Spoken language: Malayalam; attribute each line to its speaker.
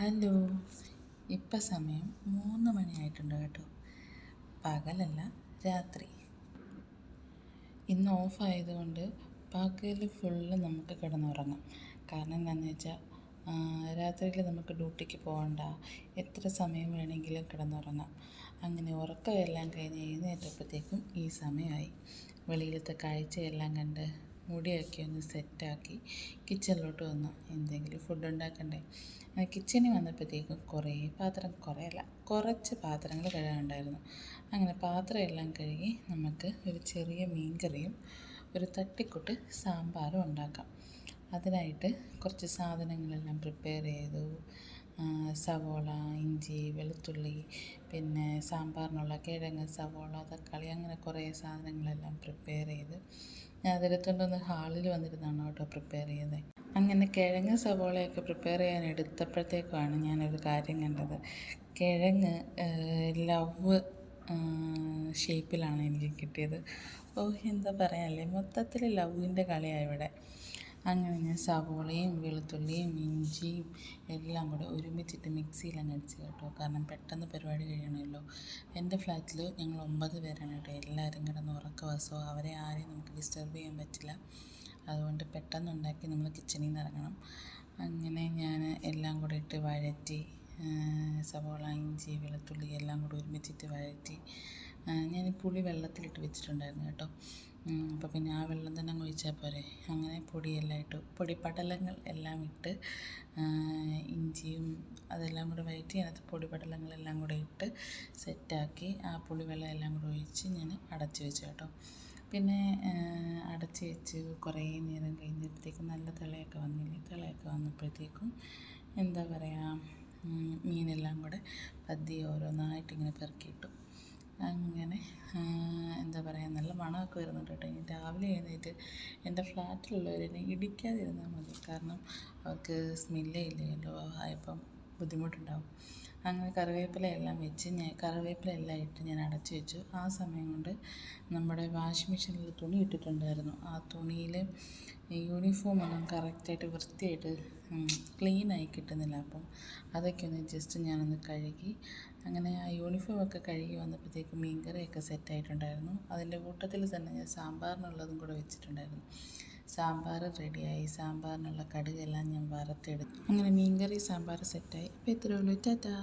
Speaker 1: ഹലോ, ഇപ്പം സമയം 3 മണിയായിട്ടുണ്ട് കേട്ടോ. പകലല്ല, രാത്രി. ഇന്ന് ഓഫായതുകൊണ്ട് പകൽ ഫുള്ള് നമുക്ക് കിടന്നുറങ്ങാം. കാരണം എന്താണെന്ന് വെച്ചാൽ രാത്രിയിൽ നമുക്ക് ഡ്യൂട്ടിക്ക് പോകണ്ട, എത്ര സമയം വേണമെങ്കിലും കിടന്നുറങ്ങാം. അങ്ങനെ ഉറക്കമെല്ലാം കഴിഞ്ഞ് എഴുന്നേറ്റപ്പോഴത്തേക്കും ഈ സമയമായി. വെളിയിലത്തെ കാഴ്ചയെല്ലാം കണ്ട് മുടിയൊക്കെ ഒന്ന് സെറ്റാക്കി കിച്ചണിലോട്ട് വന്നു. എന്തെങ്കിലും ഫുഡ് ഉണ്ടാക്കണ്ടേ. കിച്ചണിൽ വന്നപ്പോഴത്തേക്കും കുറച്ച് പാത്രങ്ങൾ കഴുകാനുണ്ടായിരുന്നു. അങ്ങനെ പാത്രം എല്ലാം കഴുകി നമുക്ക് ഒരു ചെറിയ മീൻകറിയും ഒരു തട്ടിക്കൂട്ട് സാമ്പാറും ഉണ്ടാക്കാം. അതിനായിട്ട് കുറച്ച് സാധനങ്ങളെല്ലാം പ്രിപ്പയർ ചെയ്തു. സവോള, ഇഞ്ചി, വെളുത്തുള്ളി, പിന്നെ സാമ്പാറിനുള്ള കിഴങ്ങ്, സവോള, തക്കാളി, അങ്ങനെ കുറേ സാധനങ്ങളെല്ലാം പ്രിപ്പയർ ചെയ്ത് ഞാൻ അതെടുത്തുകൊണ്ടൊന്ന് ഹാളിൽ വന്നിരുന്നാണ് കേട്ടോ പ്രിപ്പയർ ചെയ്തത്. അങ്ങനെ കിഴങ്ങ് സവോളയൊക്കെ പ്രിപ്പയർ ചെയ്യാൻ എടുത്തപ്പോഴത്തേക്കുമാണ് ഞാനൊരു കാര്യം കണ്ടത്. കിഴങ്ങ് ലവ് ഷേപ്പിലാണ് എനിക്ക് കിട്ടിയത്. എന്താ പറയാനല്ലേ, മൊത്തത്തിൽ ലവിൻ്റെ കളിയാണ് ഇവിടെ. അങ്ങനെ ഞാൻ സവോളയും വെളുത്തുള്ളിയും ഇഞ്ചിയും എല്ലാം കൂടെ ഒരുമിച്ചിട്ട് മിക്സിയിലങ്ങ് അടിച്ച് കേട്ടോ. കാരണം പെട്ടെന്ന് പരിപാടി കഴിയണമല്ലോ. എൻ്റെ ഫ്ലാറ്റിൽ ഞങ്ങൾ 9 പേരാണ് കേട്ടോ. എല്ലാവരും കിടന്ന് ഉറക്കവാസോ, അവരെ ആരെയും നമുക്ക് ഡിസ്റ്റർബ് ചെയ്യാൻ പറ്റില്ല. അതുകൊണ്ട് പെട്ടെന്നുണ്ടാക്കി നമ്മൾ കിച്ചണിൽ നിന്ന് ഇറങ്ങണം. അങ്ങനെ ഞാൻ എല്ലാം കൂടെ ഇട്ട് വഴറ്റി, സവോള, ഇഞ്ചി, വെളുത്തുള്ളി എല്ലാം കൂടെ ഒരുമിച്ചിട്ട് വഴറ്റി. ഞാൻ പുളി വെള്ളത്തിലിട്ട് വെച്ചിട്ടുണ്ടായിരുന്നു കേട്ടോ. അപ്പോൾ പിന്നെ ആ വെള്ളം തന്നെ അങ്ങ് ഒഴിച്ചാൽ പോരെ. അങ്ങനെ പൊടിയെല്ലാം ഇട്ടു, പൊടിപ്പടലങ്ങൾ എല്ലാം ഇട്ട് ഇഞ്ചിയും അതെല്ലാം കൂടെ വഴറ്റി അതിനകത്ത് പൊടിപടലങ്ങളെല്ലാം കൂടെ ഇട്ട് സെറ്റാക്കി ആ പുളിവെള്ളം എല്ലാം കൂടെ ഒഴിച്ച് ഞാൻ അടച്ച് വെച്ചു കേട്ടോ. പിന്നെ അടച്ച് വെച്ച് കുറേ നേരം കഴിഞ്ഞപ്പോഴത്തേക്കും നല്ല തിളയൊക്കെ വന്നപ്പോഴത്തേക്കും എന്താ പറയുക, മീനെല്ലാം കൂടെ പതിയെ ഓരോന്നായിട്ടിങ്ങനെ പെറുക്കിയിട്ടു. അങ്ങനെ എന്താ പറയുക, നല്ല മണമൊക്കെ വരുന്നുണ്ട് കേട്ടോ. ഇനി രാവിലെ എഴുന്നേറ്റ് എൻ്റെ ഫ്ലാറ്റിലുള്ളവരെന്നെ ഇടിക്കാതിരുന്നാൽ മതി. കാരണം അവർക്ക് സ്മെല്ലേ ഇല്ലല്ലോ, ആയപ്പം ബുദ്ധിമുട്ടുണ്ടാവും. അങ്ങനെ കറിവേപ്പിലയെല്ലാം ഇട്ട് ഞാൻ അടച്ച് വെച്ചു. ആ സമയം കൊണ്ട് നമ്മുടെ വാഷിംഗ് മെഷീനിൽ തുണി ഇട്ടിട്ടുണ്ടായിരുന്നു. ആ തുണിയിൽ യൂണിഫോം ഒന്നും കറക്റ്റായിട്ട് വൃത്തിയായിട്ട് ക്ലീനായി കിട്ടുന്നില്ല. അപ്പം അതൊക്കെ ഒന്ന് ജസ്റ്റ് ഞാനൊന്ന് കഴുകി. അങ്ങനെ ആ യൂണിഫോമൊക്കെ കഴുകി വന്നപ്പോഴത്തേക്കും മീൻകറിയൊക്കെ സെറ്റായിട്ടുണ്ടായിരുന്നു. അതിൻ്റെ കൂട്ടത്തിൽ തന്നെ ഞാൻ സാമ്പാറിനുള്ളതും കൂടെ വെച്ചിട്ടുണ്ടായിരുന്നു. സാമ്പാർ റെഡിയായി. സാമ്പാറിനുള്ള കടുകെല്ലാം ഞാൻ വറുത്തെടുത്തു. അങ്ങനെ മീൻകറി സാമ്പാർ സെറ്റായി. അപ്പോൾ ഇത്രയേ ഉള്ളൂ. ടാറ്റാ.